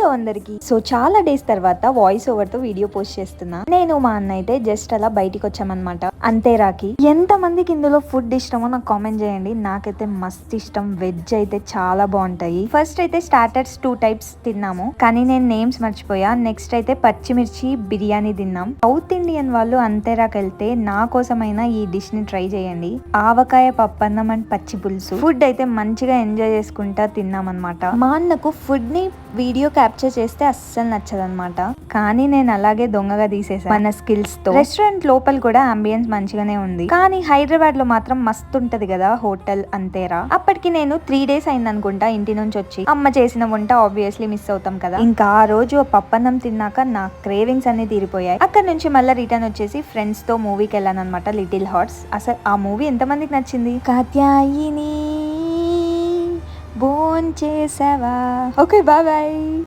Hello అందరికి. So చాలా days తర్వాత వాయిస్ ఓవర్ తో వీడియో పోస్ట్ చేస్తున్నా. నేను మా అన్న అయితే జస్ట్ అలా బయటికి వచ్చామన్నమాట. అంతే రాకి ఎంత మందికి ఇందులో ఫుడ్ ఇష్టమో నాకు కామెంట్ చేయండి. నాకైతే మస్త్ ఇష్టం. వెజ్ అయితే చాలా బాగుంటాయి. ఫస్ట్ అయితే స్టార్టర్స్ 2 టైప్స్ తిన్నాము, కానీ నేను నేమ్స్ మర్చిపోయా. నెక్స్ట్ అయితే పచ్చిమిర్చి బిర్యానీ తిన్నాం. సౌత్ ఇండియన్ వాళ్ళు అంతేరాకి వెళ్తే నా కోసమైనా ఈ డిష్ ని ట్రై చేయండి. ఆవకాయ పప్పన్నం అండ్ పచ్చి పులుసు. ఫుడ్ అయితే మంచిగా ఎంజాయ్ చేసుకుంటా తిన్నాం అనమాట. మా అన్నకు ఫుడ్ ని వీడియో క్యాప్చర్ చేస్తే అస్సలు నచ్చదనమాట, కానీ నేను అలాగే దొంగగా తీసేసాను మన స్కిల్స్ తో. రెస్టారెంట్ లోపల కూడా అంబియన్స్ మంచిగానే ఉంది, కానీ హైదరాబాద్ లో మాత్రం మస్తు ఉంటది కదా హోటల్ అంతేరా. అప్పటికి నేను 3 డేస్ అయింది అనుకుంటా ఇంటి నుంచి వచ్చి. అమ్మ చేసిన వంట ఆబ్వియస్లీ మిస్ అవుతాం కదా. ఇంకా ఆ రోజు పప్పన్నం తిన్నాక నా క్రేవింగ్స్ అన్ని తీరిపోయాయి. అక్కడ నుంచి మళ్ళీ రిటర్న్ వచ్చేసి ఫ్రెండ్స్ తో మూవీకి వెళ్ళాను అనమాట, లిటిల్ హార్ట్స్. అసలు ఆ మూవీ ఎంత మందికి నచ్చింది? కాత్యాయిని భోంచేసావా? Okay, bye bye.